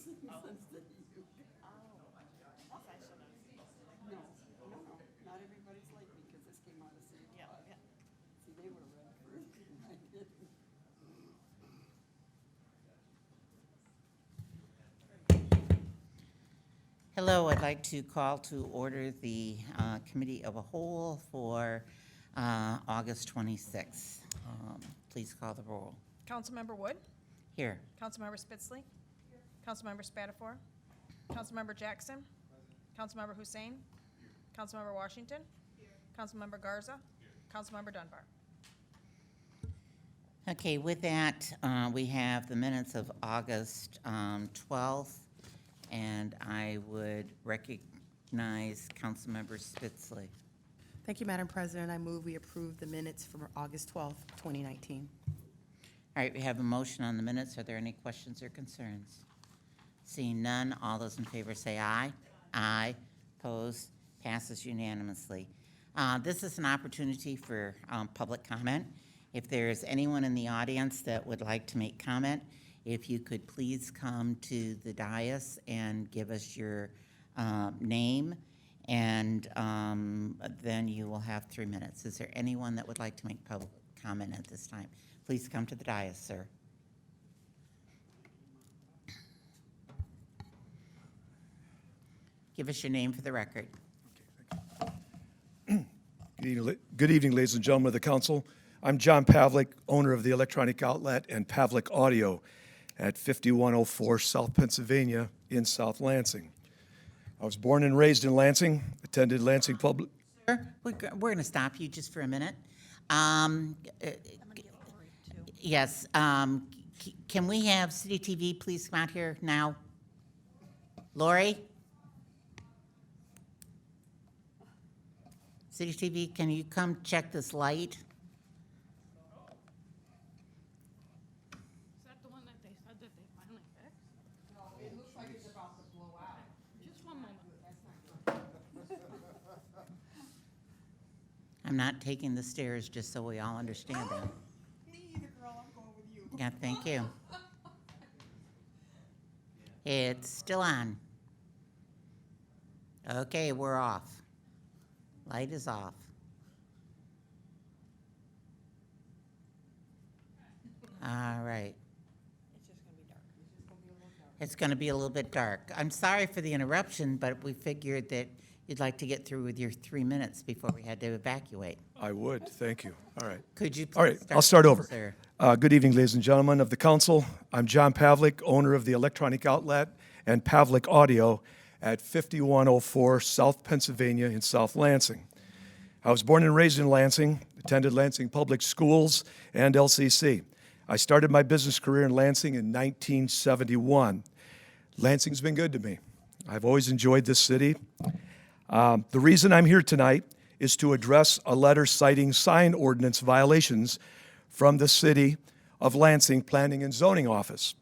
that you. No, not everybody's like me, because this came out of St. Claus. See, they were read first, and I didn't. Hello, I'd like to call to order the Committee of a Whole for August 26th. Please call the roll. Councilmember Wood, Here. Councilmember Spitzley, Councilmember Spatafor, Councilmember Jackson, Councilmember Hussein, Councilmember Washington, Councilmember Garza, Councilmember Dunbar. Okay, with that, we have the minutes of August 12th, and I would recognize Councilmember Spitzley. Thank you, Madam President. I move we approve the minutes from August 12th, 2019. All right, we have a motion on the minutes. Are there any questions or concerns? Seeing none, all those in favor say aye. Aye. Opposed? Passes unanimously. This is an opportunity for public comment. If there's anyone in the audience that would like to make comment, if you could please come to the dais and give us your name, and then you will have 3 minutes. Is there anyone that would like to make public comment at this time? Please come to the dais, sir. Give us your name for the record. Good evening, ladies and gentlemen of the council. I'm John Pavlik, owner of the electronic outlet and Pavlik Audio at 5104 South Pennsylvania in South Lansing. I was born and raised in Lansing, attended Lansing Public. Sir, we're going to stop you just for a minute. Yes, can we have City TV please come out here now? Lori? City TV, can you come check this light? Is that the one that they said that they finally fixed? No, it looks like it's about to blow out. Just one moment. I'm not taking the stairs, just so we all understand that. Me either, girl, I'm going with you. Yeah, thank you. It's still on. Okay, we're off. Light is off. All right. It's going to be a little bit dark. I'm sorry for the interruption, but we figured that you'd like to get through with your 3 minutes before we had to evacuate. I would, thank you. All right. Could you please All right, I'll start over. sir? Good evening, ladies and gentlemen of the council. I'm John Pavlik, owner of the electronic outlet and Pavlik Audio at 5104 South Pennsylvania in South Lansing. I was born and raised in Lansing, attended Lansing Public Schools and LCC. I started my business career in Lansing in 1971. Lansing's been good to me. I've always enjoyed this city. The reason I'm here tonight is to address a letter citing sign ordinance violations from the City of Lansing Planning and Zoning Office,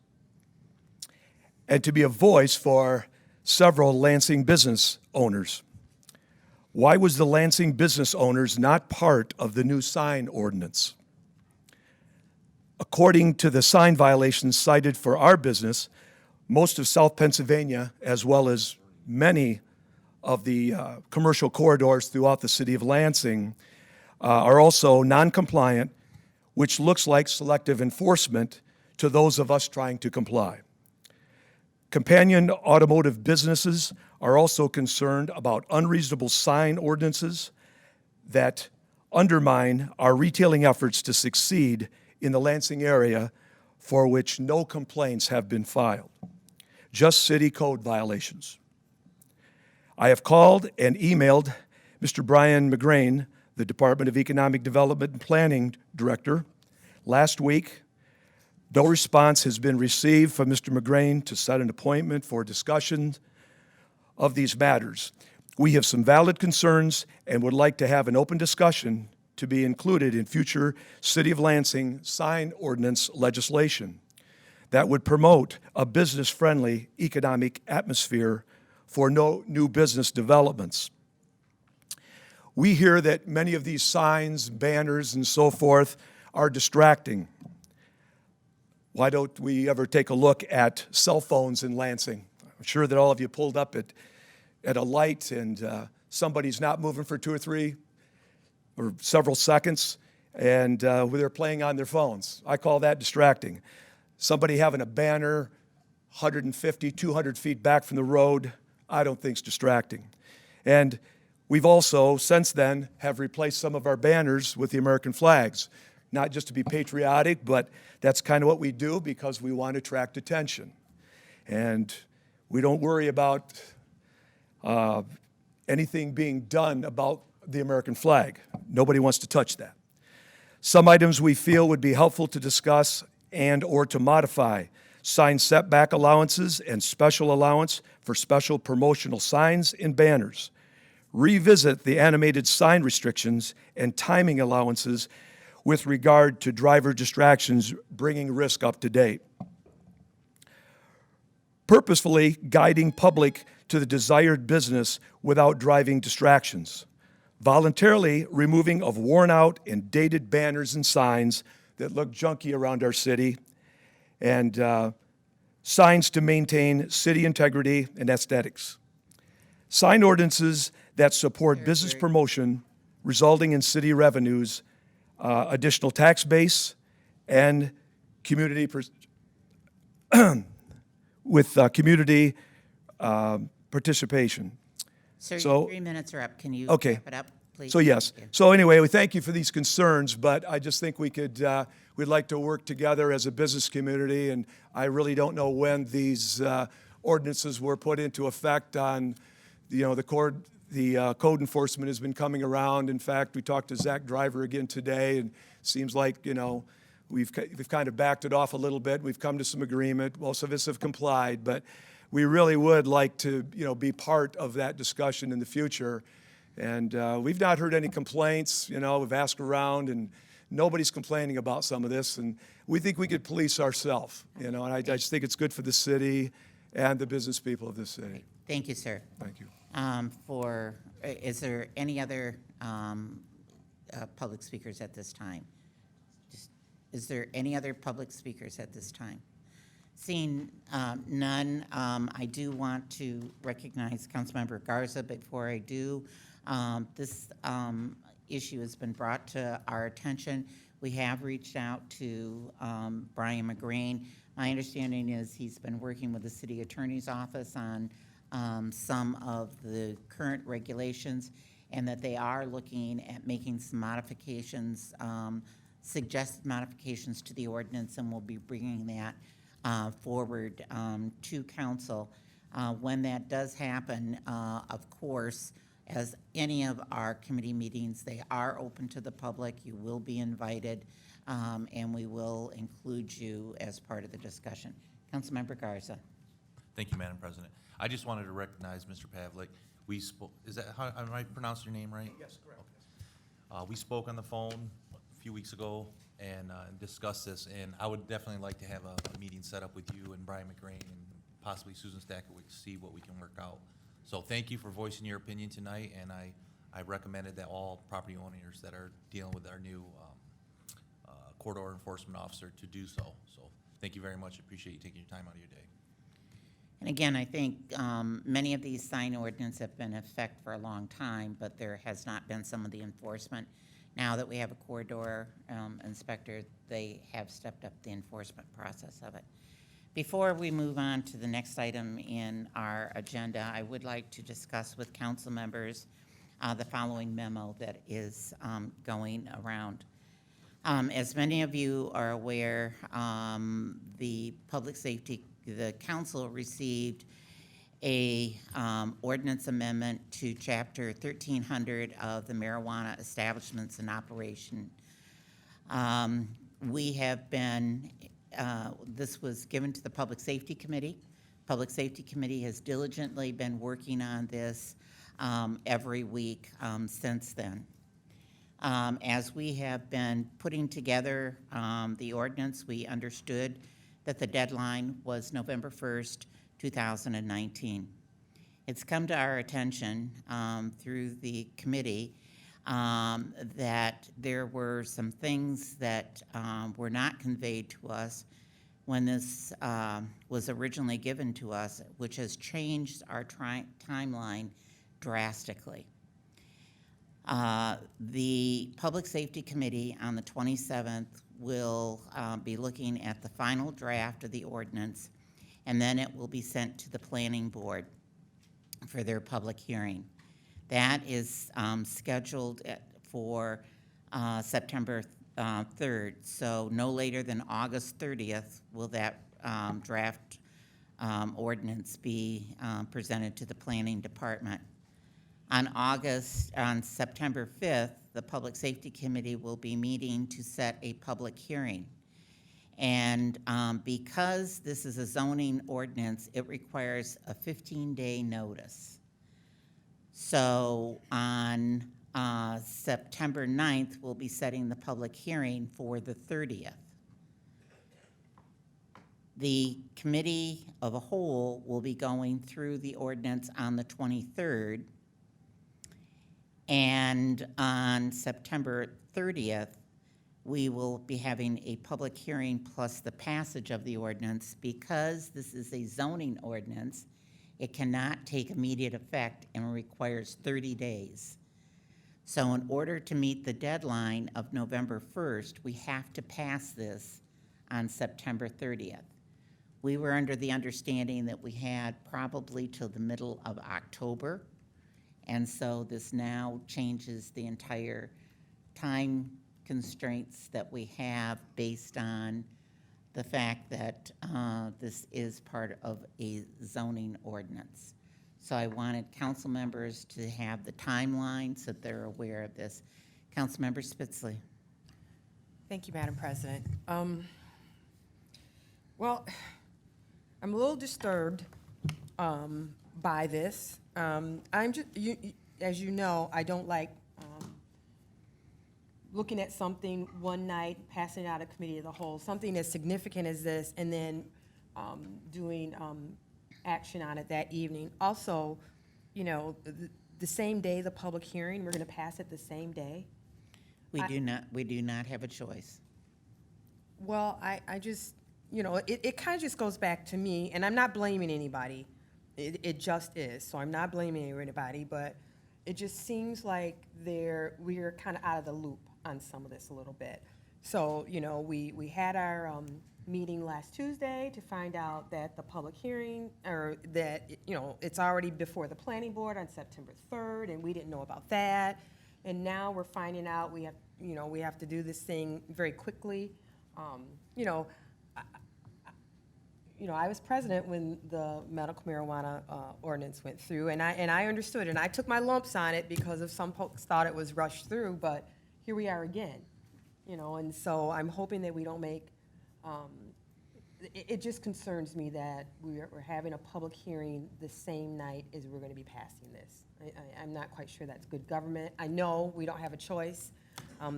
and to be a voice for several Lansing business owners. Why was the Lansing business owners not part of the new sign ordinance? According to the sign violations cited for our business, most of South Pennsylvania, as well as many of the commercial corridors throughout the city of Lansing, are also non-compliant, which looks like selective enforcement to those of us trying to comply. Companion automotive businesses are also concerned about unreasonable sign ordinances that undermine our retailing efforts to succeed in the Lansing area, for which no complaints have been filed, just city code violations. I have called and emailed Mr. Brian McGrain, the Department of Economic Development and Planning Director, last week. No response has been received from Mr. McGrain to set an appointment for discussion of these matters. We have some valid concerns and would like to have an open discussion to be included in future City of Lansing sign ordinance legislation that would promote a business-friendly economic atmosphere for no new business developments. We hear that many of these signs, banners, and so forth are distracting. why don't we ever take a look at cell phones in Lansing? I'm sure that all of you pulled up at a light and somebody's not moving for 2 or 3 or several seconds, and they're playing on their phones. I call that distracting. Somebody having a banner 150, 200 feet back from the road, I don't think is distracting. And we've also, since then, have replaced some of our banners with the American flags, not just to be patriotic, but that's kind of what we do because we want to attract attention. And we don't worry about anything being done about the American flag. Nobody wants to touch that. Some items we feel would be helpful to discuss and or to modify: sign setback allowances and special allowance for special promotional signs and banners. Revisit the animated sign restrictions and timing allowances with regard to driver distractions, bringing risk up to date. Purposefully guiding public to the desired business without driving distractions. Voluntarily removing of worn out and dated banners and signs that look junky around our city, and signs to maintain city integrity and aesthetics. Sign ordinances that support business promotion, resulting in city revenues, additional tax base, and community community participation. Sir, So- your 3 minutes are up. Can you Okay. wrap it up, please? So yes. Thank you. So anyway, we thank you for these concerns, but I just think we'd like to work together as a business community, and I really don't know when these ordinances were put into effect on, the code enforcement has been coming around. In fact, we talked to Zach Driver again today, and it seems like, we've kind of backed it off a little bit. We've come to some agreement. Most of us have complied, but we really would like to, be part of that discussion in the future. And we've not heard any complaints. We've asked around, and nobody's complaining about some of this. And we think we could police ourselves, and I just think it's good for the city and the business people of this city. Thank you, sir. Thank you. Is there any other public speakers at this time? Is there any other public speakers at this time? Seeing none, I do want to recognize Councilmember Garza. Before I do, this issue has been brought to our attention. We have reached out to Brian McGrain. My understanding is he's been working with the city attorney's office on some of the current regulations, and that they are looking at making some modifications, suggested modifications to the ordinance, and we'll be bringing that forward to council. When that does happen, of course, as any of our committee meetings, they are open to the public. You will be invited, and we will include you as part of the discussion. Councilmember Garza. Thank you, Madam President. I just wanted to recognize Mr. Pavlik. We spoke, am I pronouncing your name right? Yes, correct. Okay. We spoke on the phone a few weeks ago and discussed this, and I would definitely like to have a meeting set up with you and Brian McGrain and possibly Susan Stackowitz to see what we can work out. So thank you for voicing your opinion tonight, and I recommended that all property owners that are dealing with our new corridor enforcement officer to do so. So thank you very much. Appreciate you taking your time out of your day. And again, I think many of these sign ordinances have been in effect for a long time, but there has not been some of the enforcement. Now that we have a corridor inspector, they have stepped up the enforcement process of it. Before we move on to the next item in our agenda, I would like to discuss with council members the following memo that is going around. As many of you are aware, the council received a ordinance amendment to Chapter 1300 of the Marijuana Establishments in Operation. We have been, this was given to the Public Safety Committee. Public Safety Committee has diligently been working on this every week since then. As we have been putting together the ordinance, we understood that the deadline was November 1st, 2019. It's come to our attention through the committee that there were some things that were not conveyed to us when this was originally given to us, which has changed our timeline drastically. The Public Safety Committee on the 27th will be looking at the final draft of the ordinance, and then it will be sent to the Planning Board for their public hearing. That is scheduled for September 3rd, so no later than August 30th will that draft ordinance be presented to the Planning Department. On September 5th, the Public Safety Committee will be meeting to set a public hearing. And because this is a zoning ordinance, it requires a 15-day notice. So on September 9th, we'll be setting the public hearing for the 30th. The committee of a whole will be going through the ordinance on the 23rd. And on September 30th, we will be having a public hearing plus the passage of the ordinance. Because this is a zoning ordinance, it cannot take immediate effect and requires 30 days. So in order to meet the deadline of November 1st, we have to pass this on September 30th. We were under the understanding that we had probably till the middle of October, and so this now changes the entire time constraints that we have based on the fact that this is part of a zoning ordinance. So I wanted council members to have the timeline so they're aware of this. Councilmember Spitzley. Thank you, Madam President. Well, I'm a little disturbed by this. I'm just, as you know, I don't like looking at something one night, passing out a committee of the whole, something as significant as this, and then doing action on it that evening. Also, you know, the same day the public hearing, we're going to pass it the same day. We do not have a choice. Well, I just, you know, it kind of just goes back to me, and I'm not blaming anybody. It just is, so I'm not blaming anybody, but it just seems like we're kind of out of the loop on some of this a little bit. So, you know, we had our meeting last Tuesday to find out that the public hearing, or that, you know, it's already before the planning board on September 3rd, and we didn't know about that. And now we're finding out we have to do this thing very quickly. I was president when the medical marijuana ordinance went through, and I understood, and I took my lumps on it because of some folks thought it was rushed through, but here we are again, you know, and so I'm hoping that we don't make, it just concerns me that we're having a public hearing the same night as we're going to be passing this. I'm not quite sure that's good government. I know we don't have a choice,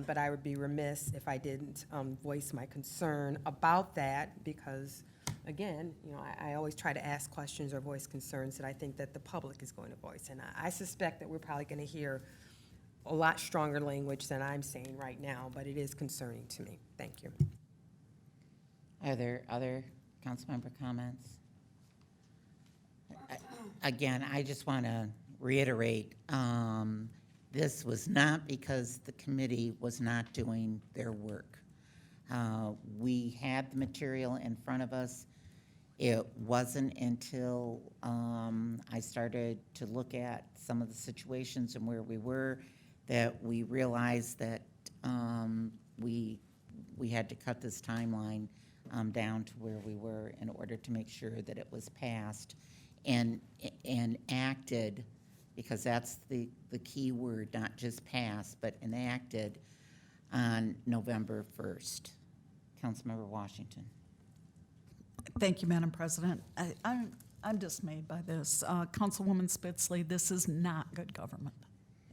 but I would be remiss if I didn't voice my concern about that, because again, you know, I always try to ask questions or voice concerns that I think that the public is going to voice. And I suspect that we're probably going to hear a lot stronger language than I'm saying right now, but it is concerning to me. Thank you. Are there other council member comments? Again, I just want to reiterate, this was not because the committee was not doing their work. We had the material in front of us. It wasn't until I started to look at some of the situations and where we were that we realized that we had to cut this timeline down to where we were in order to make sure that it was passed and acted, because that's the key word, not just passed, but enacted on November 1st. Councilmember Washington. Thank you, Madam President. I'm dismayed by this. Councilwoman Spitzley, this is not good government.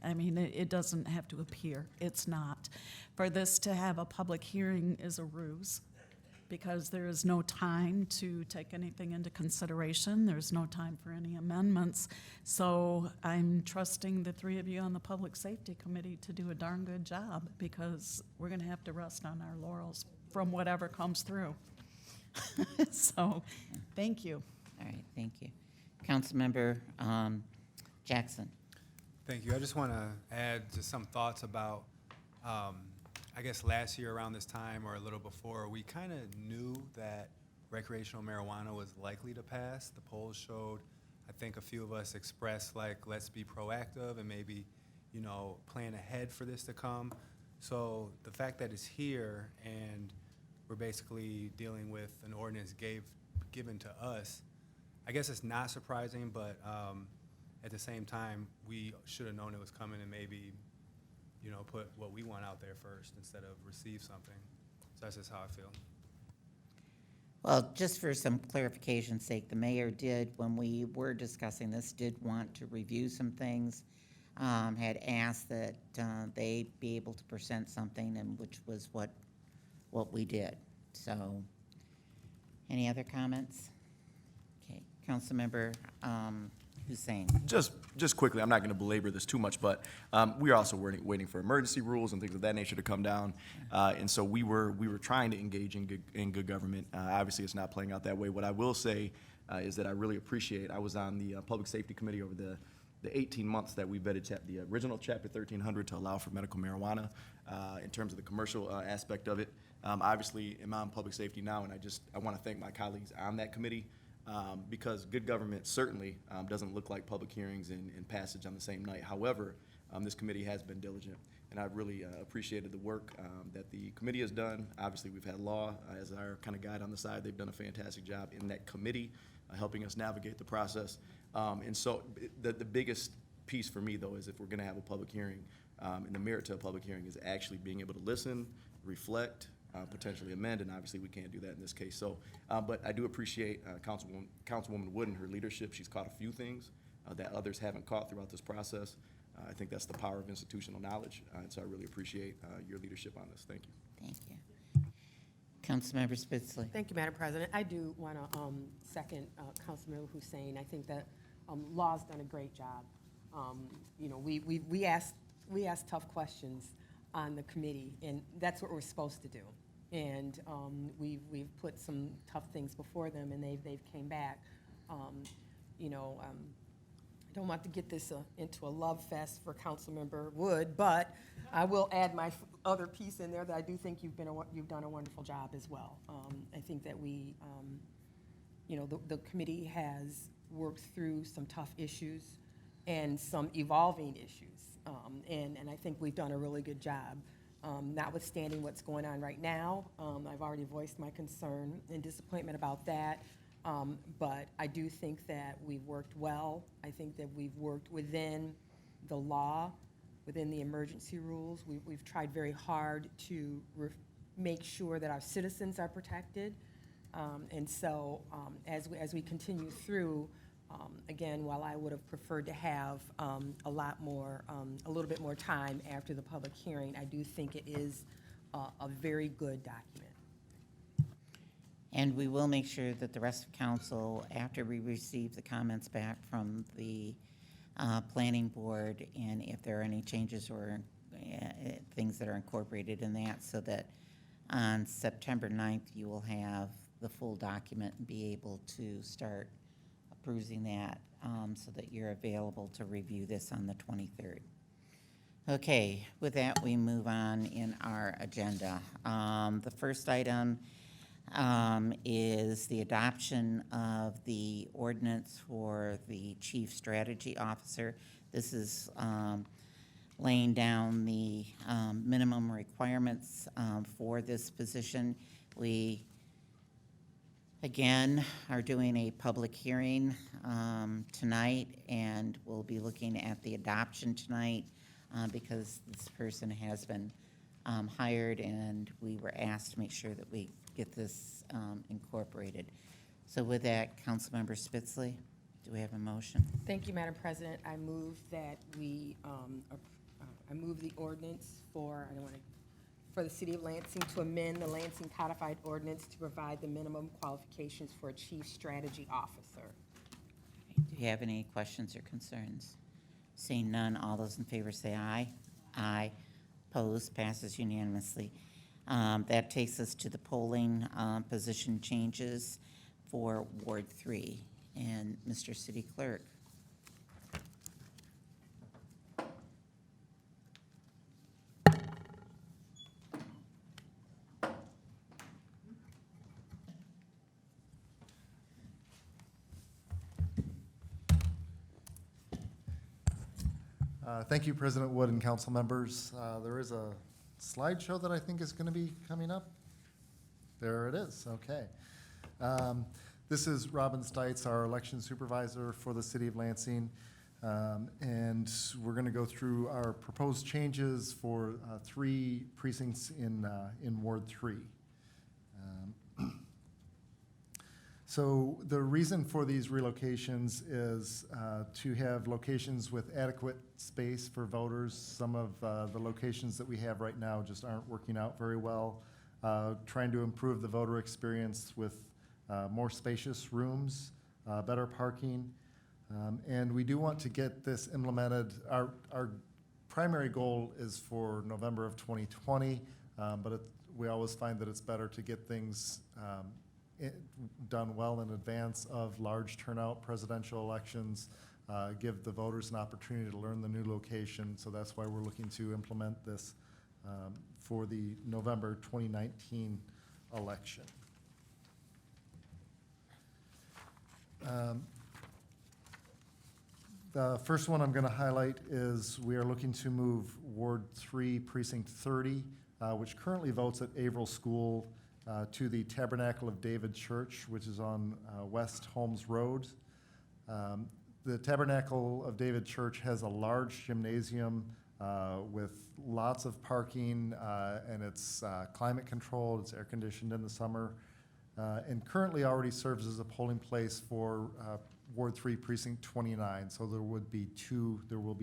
I mean, it doesn't have to appear. It's not. For this to have a public hearing is a ruse, because there is no time to take anything into consideration. There's no time for any amendments. So I'm trusting the three of you on the Public Safety Committee to do a darn good job, because we're going to have to rest on our laurels from whatever comes through. So, thank you. All right, thank you. Councilmember Jackson. Thank you. I just want to add just some thoughts about, I guess last year around this time or a little before, we kind of knew that recreational marijuana was likely to pass. The polls showed, I think a few of us expressed like, let's be proactive and maybe, plan ahead for this to come. So the fact that it's here and we're basically dealing with an ordinance given to us, I guess it's not surprising, but at the same time, we should have known it was coming and maybe, put what we want out there first instead of receive something. So that's just how I feel. Well, just for some clarification's sake, the mayor did, when we were discussing this, did want to review some things, had asked that they be able to present something, and which was what we did. So, any other comments? Okay, Councilmember Hussein. Just quickly, I'm not going to belabor this too much, but we are also waiting for emergency rules and things of that nature to come down, and so we were trying to engage in good government. Obviously, it's not playing out that way. What I will say is that I really appreciate. I was on the Public Safety Committee over the 18 months that we vetted the original Chapter 1300 to allow for medical marijuana in terms of the commercial aspect of it. Obviously, I'm on public safety now, and I want to thank my colleagues on that committee. Because good government certainly doesn't look like public hearings and passage on the same night. However, this committee has been diligent, and I've really appreciated the work that the committee has done. Obviously, we've had law as our kind of guide on the side. They've done a fantastic job in that committee, helping us navigate the process. And so the biggest piece for me, though, is if we're going to have a public hearing, and the merit to a public hearing is actually being able to listen, reflect, potentially amend, and obviously we can't do that in this case. So, but I do appreciate Councilwoman Wood and her leadership. She's caught a few things that others haven't caught throughout this process. I think that's the power of institutional knowledge, and so I really appreciate your leadership on this. Thank you. Thank you. Councilmember Spitzley. Thank you, Madam President. I do want to second Councilmember Hussein. I think that Law's done a great job. We asked tough questions on the committee, and that's what we're supposed to do. And we've put some tough things before them, and they've came back. I don't want to get this into a love fest for Councilmember Wood, but I will add my other piece in there that I do think you've done a wonderful job as well. I think that the committee has worked through some tough issues and some evolving issues, and I think we've done a really good job. Notwithstanding what's going on right now, I've already voiced my concern and disappointment about that. But I do think that we've worked well. I think that we've worked within the law, within the emergency rules. We've tried very hard to make sure that our citizens are protected. And so as we continue through, again, while I would have preferred to have a little bit more time after the public hearing, I do think it is a very good document. And we will make sure that the rest of council, after we receive the comments back from the planning board, and if there are any changes or things that are incorporated in that, so that on September 9th, you will have the full document and be able to start approving that so that you're available to review this on the 23rd. Okay, with that, we move on in our agenda. The first item is the adoption of the ordinance for the Chief Strategy Officer. This is laying down the minimum requirements for this position. We, again, are doing a public hearing tonight, and we'll be looking at the adoption tonight because this person has been hired, and we were asked to make sure that we get this incorporated. So with that, Councilmember Spitzley, do we have a motion? Thank you, Madam President. I move that I move the ordinance for the City of Lansing to amend the Lansing Codified Ordinance to provide the minimum qualifications for a Chief Strategy Officer. Do you have any questions or concerns? Seeing none, all those in favor say aye. Aye. Opposed, passes unanimously. That takes us to the polling position changes for Ward 3. And Mr. City Clerk. Thank you, President Wood and council members. There is a slideshow that I think is going to be coming up. There it is, okay. This is Robin Stites, our election supervisor for the city of Lansing. And we're going to go through our proposed changes for 3 precincts in Ward 3. So the reason for these relocations is to have locations with adequate space for voters. Some of the locations that we have right now just aren't working out very well. Trying to improve the voter experience with more spacious rooms, better parking. And we do want to get this implemented. Our primary goal is for November of 2020, but we always find that it's better to get things done well in advance of large turnout presidential elections, give the voters an opportunity to learn the new location. So that's why we're looking to implement this for the November 2019 election. The first one I'm going to highlight is we are looking to move Ward 3 Precinct 30, which currently votes at Averill School, to the Tabernacle of David Church, which is on West Holmes Road. The Tabernacle of David Church has a large gymnasium with lots of parking, and it's climate controlled, it's air conditioned in the summer, and currently already serves as a polling place for Ward 3 Precinct 29. So there will be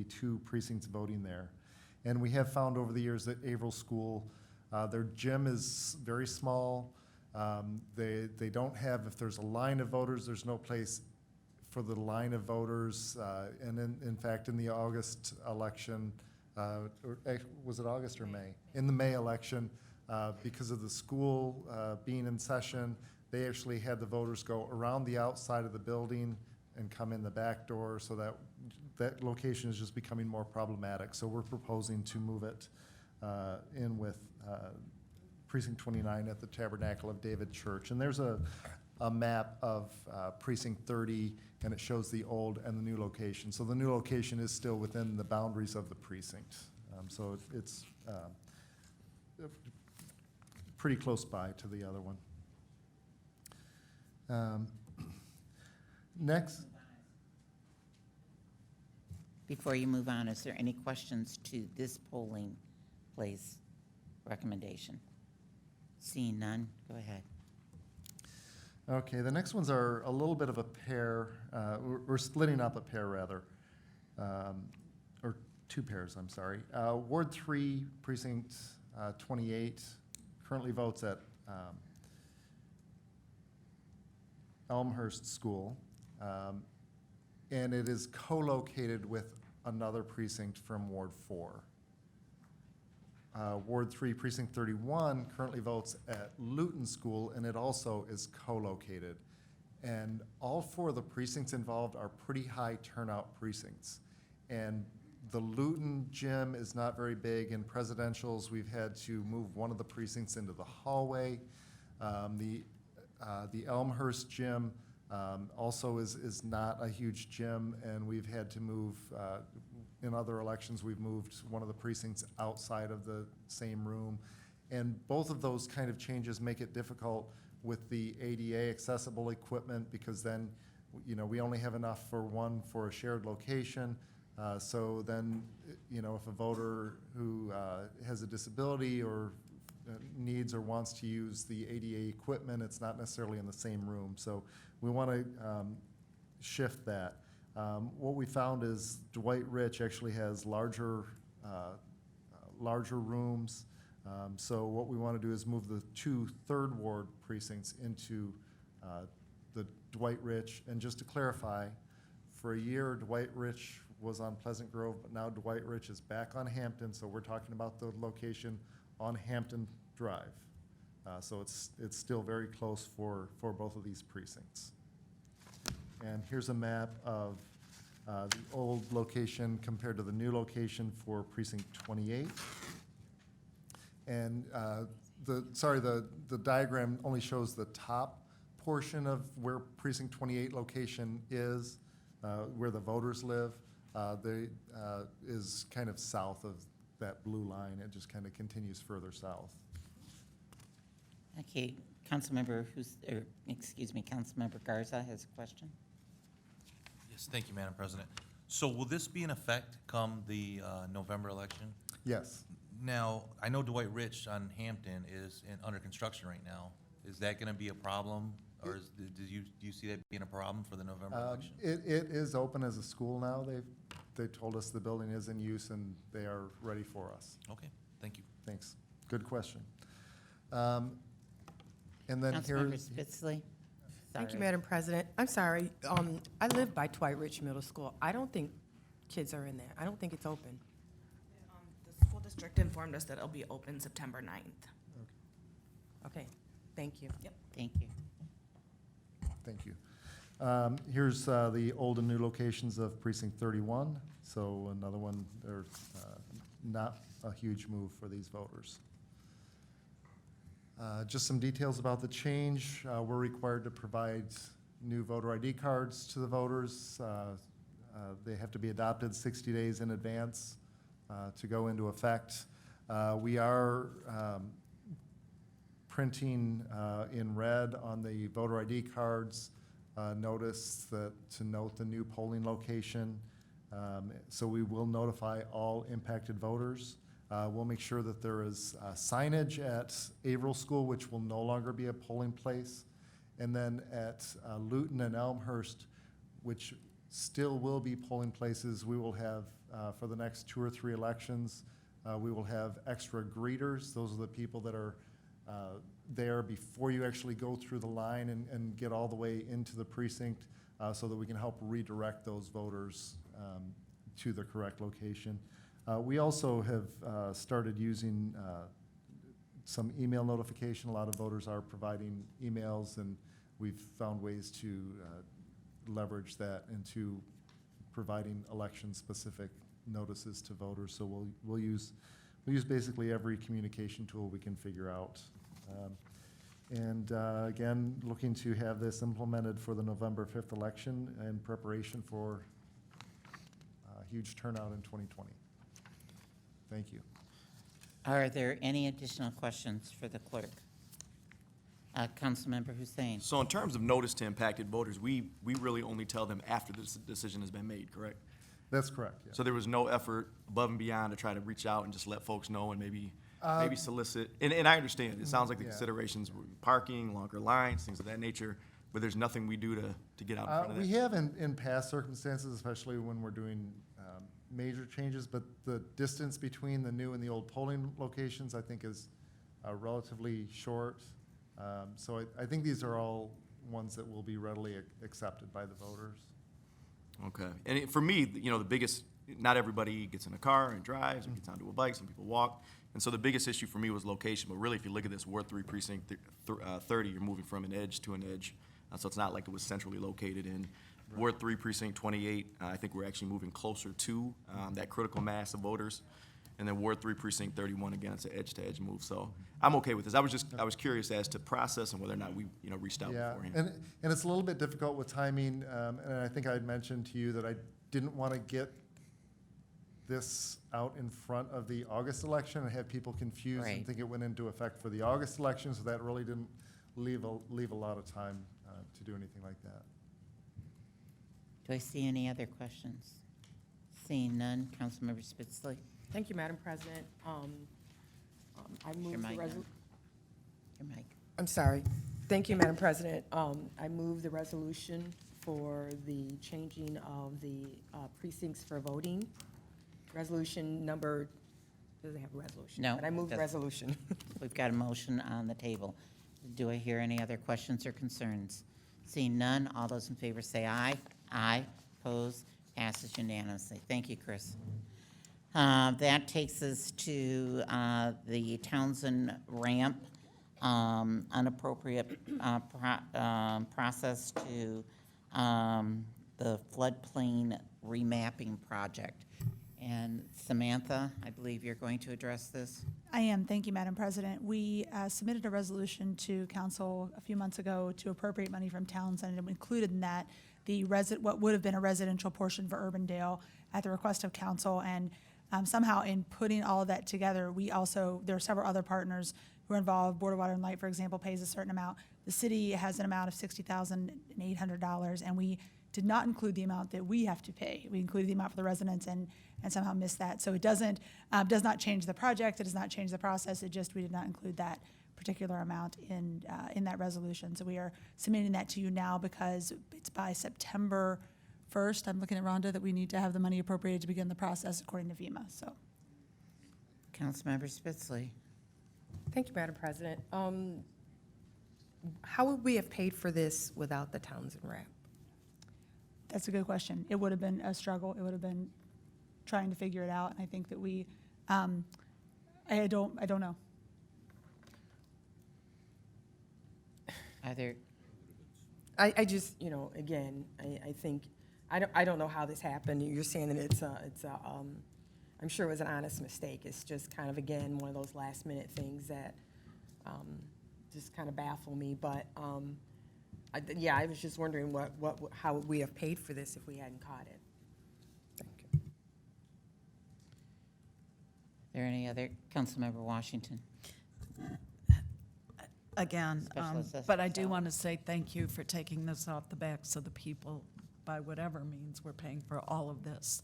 two precincts voting there. And we have found over the years that Averill School, their gym is very small. They don't have, if there's a line of voters, there's no place for the line of voters. And in fact, in the August election, was it August or May? In the May election, because of the school being in session, they actually had the voters go around the outside of the building and come in the back door, so that location is just becoming more problematic. So we're proposing to move it in with Precinct 29 at the Tabernacle of David Church. And there's a map of Precinct 30, and it shows the old and the new location. So the new location is still within the boundaries of the precinct. So it's pretty close by to the other one. Next. Before you move on, is there any questions to this polling place recommendation? Seeing none, go ahead. Okay, the next ones are a little bit of a pair. We're splitting up a pair, rather, or 2 pairs, I'm sorry. Ward 3, Precinct 28, currently votes at Elmhurst School, and it is co-located with another precinct from Ward 4. Ward 3, Precinct 31 currently votes at Luton School, and it also is co-located. And all 4 of the precincts involved are pretty high turnout precincts. And the Luton gym is not very big. In presidentials, we've had to move one of the precincts into the hallway. The Elmhurst gym also is not a huge gym, and we've had to move, in other elections, we've moved one of the precincts outside of the same room. And both of those kind of changes make it difficult with the ADA accessible equipment, because then, we only have enough for a shared location. So then, if a voter who has a disability or needs or wants to use the ADA equipment, it's not necessarily in the same room. So we want to shift that. What we found is Dwight Rich actually has larger rooms. So what we want to do is move the 2 3rd Ward precincts into the Dwight Rich. And just to clarify, for a year, Dwight Rich was on Pleasant Grove, but now Dwight Rich is back on Hampton. So we're talking about the location on Hampton drive. So it's still very close for both of these precincts. And here's a map of the old location compared to the new location for precinct 28. And the diagram only shows the top portion of where precinct 28 location is, where the voters live. Is kind of south of that blue line. It just kind of continues further south. Okay, Councilmember Councilmember Garza has a question. Yes, thank you, Madam President. So will this be in effect come the November election? Yes. Now, I know Dwight Rich on Hampton is under construction right now. Is that gonna be a problem? Or do you see that being a problem for the November election? It is open as a school now. They told us the building is in use and they are ready for us. Okay, thank you. Thanks. Good question. And then Councilmember here's, Spitzley? Thank you, Sorry. Madam President. I'm sorry. I live by Dwight Rich Middle School. I don't think kids are in there. I don't think it's open. The school district informed us that it'll be open September 9th. Okay, thank you. Yep. Thank you. thank you. Here's the old and new locations of precinct 31. So another one, there's not a huge move for these voters. Just some details about the change. We're required to provide new voter ID cards to the voters. They have to be adopted 60 days in advance to go into effect. We are printing in red on the voter ID cards notice that to note the new polling location. So we will notify all impacted voters. We'll make sure that there is signage at Averill School, which will no longer be a polling place. And then at Luton and Elmhurst, which still will be polling places, we will have, for the next 2 or 3 elections, we will have extra greeters. Those are the people that are there before you actually go through the line and get all the way into the precinct so that we can help redirect those voters to the correct location. We also have started using some email notification. A lot of voters are providing emails, and we've found ways to leverage that into providing election-specific notices to voters. So we'll use basically every communication tool we can figure out. Again, looking to have this implemented for the November 5th election in preparation for a huge turnout in 2020. Thank you. Are there any additional questions for the clerk? Councilmember Hussein? So in terms of notice to impacted voters, we really only tell them after the decision has been made, correct? That's correct, yeah. So there was no effort above and beyond to try to reach out and just let folks know and maybe solicit. And I understand, it sounds like the Yeah. considerations were parking, longer lines, things of that nature, but there's nothing we do to get out in front of that. We have in past circumstances, especially when we're doing major changes, but the distance between the new and the old polling locations, I think, is relatively short. So I think these are all ones that will be readily accepted by the voters. Okay. And for me, the biggest, not everybody gets in a car and drives and gets onto a bike, some people walk. And so the biggest issue for me was location, but really if you look at this Ward 3 Precinct 30, you're moving from an edge to an edge. So it's not like it was centrally located in Ward 3 Precinct 28. I think we're actually moving closer to that critical mass of voters. And then Ward 3 Precinct 31, again, it's an edge-to-edge move. So I'm okay with this. I was curious as to process and whether or not we, reached out Yeah, beforehand. and it's a little bit difficult with timing, and I think I had mentioned to you that I didn't want to get this out in front of the August election and have people confused Right. and think it went into effect for the August election, so that really didn't leave a lot of time to do anything like that. Do I see any other questions? Seeing none, Councilmember Spitzley? Thank you, Madam President. I move Your the mic resolution. on. Your mic. I'm sorry. Thank you, Madam President. I move the resolution for the changing of the precincts for voting. Resolution number, doesn't have a resolution. No, But I move the doesn't. resolution. We've got a motion on the table. Do I hear any other questions or concerns? Seeing none, all those in favor say aye. Aye. Opposed? Passes unanimously. Thank you, Chris. That takes us to the Townsend ramp, unappropriate process to the floodplain remapping project. And Samantha, I believe you're going to address this. I am. Thank you, Madam President. We submitted a resolution to council a few months ago to appropriate money from Townsend, and included in that what would have been a residential portion for Urbandale at the request of council. And somehow in putting all of that together, there are several other partners who are involved. Board of Water and Light, for example, pays a certain amount. The city has an amount of $60,800, and we did not include the amount that we have to pay. We included the amount for the residents and somehow missed that. So it does not change the project, it does not change the process, we did not include that particular amount in that resolution. So we are submitting that to you now because it's by September 1st, I'm looking at Rhonda, that we need to have the money appropriated to begin the process according to FEMA, so. Councilmember Spitzley. Thank you, Madam President. How would we have paid for this without the Townsend ramp? That's a good question. It would have been a struggle. It would have been trying to figure it out. And I think that I don't know. Are there, I just, again, I think, I don't know how this happened. You're saying that I'm sure it was an honest mistake. It's just kind of, again, one of those last minute things that just kind of baffle me. But I was just wondering how would we have paid for this if we hadn't caught it? Thank you. are there any other, Councilmember Washington? Again, Special Assessment but I do salary. want to say thank you for taking this off the backs of the people by whatever means we're paying for all of this.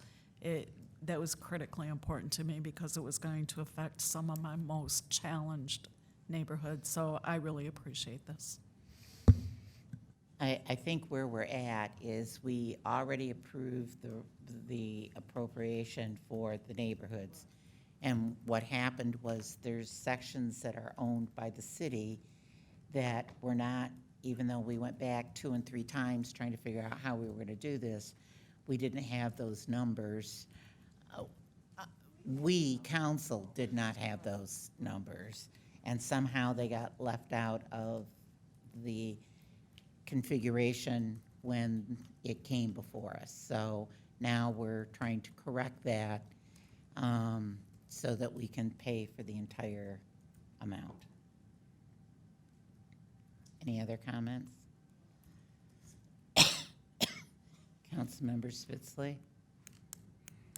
That was critically important to me because it was going to affect some of my most challenged neighborhoods. So I really appreciate this. I think where we're at is we already approved the appropriation for the neighborhoods. And what happened was there's sections that are owned by the city that were not, even though we went back 2 and 3 times trying to figure out how we were going to do this, we didn't have those numbers. We, council, did not have those numbers. And somehow they got left out of the configuration when it came before us. So now we're trying to correct that so that we can pay for the entire amount. Any other comments? Councilmember Spitzley?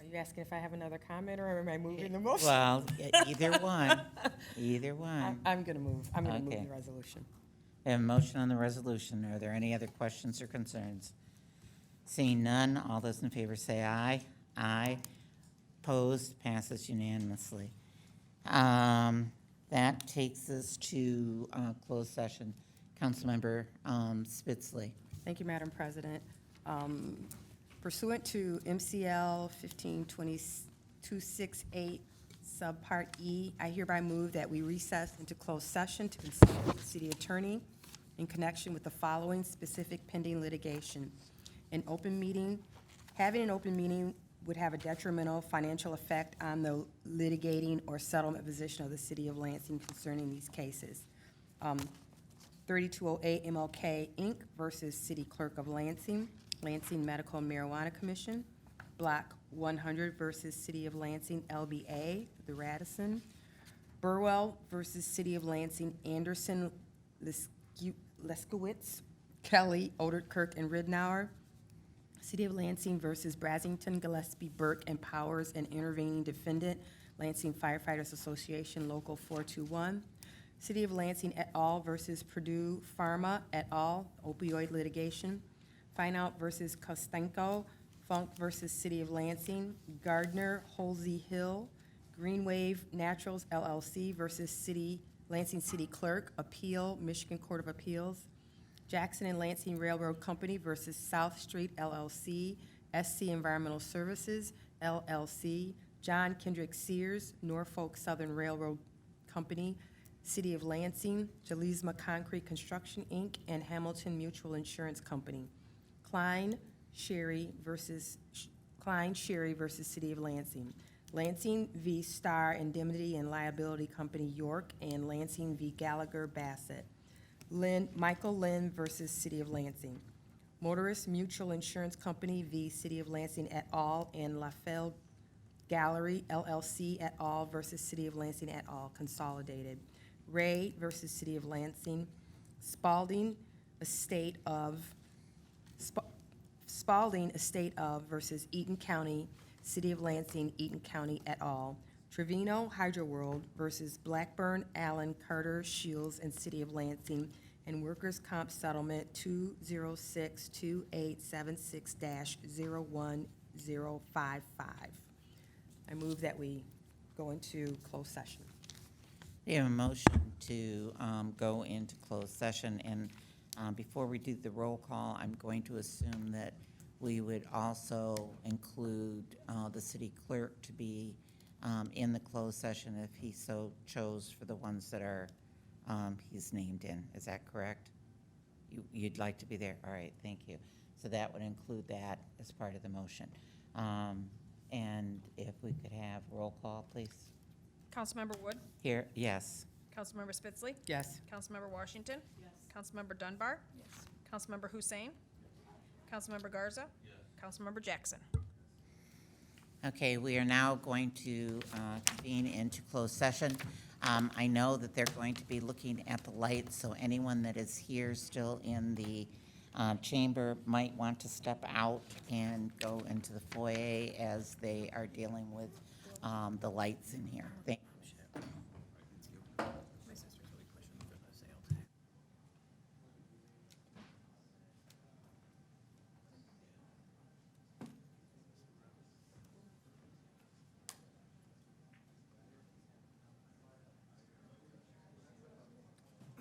Are you asking if I have another comment, or am I moving the motion? Well, either one. Either one. I'm going to move. I'm going to Okay. move the resolution. We have a motion on the resolution. Are there any other questions or concerns? Seeing none, all those in favor say aye. Aye. Opposed, passes unanimously. That takes us to closed session. Councilmember Spitzley. Thank you, Madam President. Pursuant to MCL 152268, Subpart E, I hereby move that we recess into closed session to consult with the city attorney in connection with the following specific pending litigation. Having an open meeting would have a detrimental financial effect on the litigating or settlement position of the city of Lansing concerning these cases. 3208 MLK Inc. versus City Clerk of Lansing, Lansing Medical and Marijuana Commission, Block 100 versus City of Lansing LBA, the Radisson, Burwell versus City of Lansing, Anderson, Leskowitz, Kelly, Oderkirk, and Ridnour, City of Lansing versus Brasington, Gillespie, Burke, and Powers, and intervening defendant, Lansing Firefighters Association, Local 421, City of Lansing et al. Versus Purdue Pharma et al., opioid litigation, Fineout versus Kostenko, Funk versus City of Lansing, Gardner, Holsey Hill, Greenwave Naturals LLC versus Lansing City Clerk, Appeal, Michigan Court of Appeals, Jackson and Lansing Railroad Company versus South Street LLC, SC Environmental Services LLC, John Kendrick Sears, Norfolk Southern Railroad Company, City of Lansing, Jalisma Concrete Construction, Inc., and Hamilton Mutual Insurance Company. Klein Sherry versus City of Lansing. Lansing v. Star Indemnity and Liability Company, York, and Lansing v. Gallagher Bassett. Michael Lynn versus City of Lansing. Motorist Mutual Insurance Company v. City of Lansing et al. And LaFelle Gallery LLC et al. Versus City of Lansing et al. Consolidated. Ray versus City of Lansing. Spalding Estate of versus Eaton County, City of Lansing, Eaton County et al. Trevino Hydro World versus Blackburn, Allen, Carter, Shields, and City of Lansing, and Workers' Comp Settlement 2062876-01055. I move that we go into closed session. We have a motion to go into closed session, and before we do the roll call, I'm going to assume that we would also include the city clerk to be in the closed session if he so chose for the ones that are, he's named in. Is that correct? You'd like to be there? All right, thank you. So that would include that as part of the motion. And if we could have roll call, please. Councilmember Wood, Here, yes. Councilmember Spitzley, Yes. Councilmember Washington. Yes. Councilmember Dunbar. Yes. Councilmember Hussein. Councilmember Garza. Yes. Councilmember Jackson. Okay, we are now going to convene into closed session. I know that they're going to be looking at the lights, so anyone that is here still in the chamber might want to step out and go into the foyer as they are dealing with the lights in here. Thank you.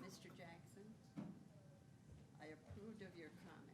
Mr. Jackson, I approved of your comments.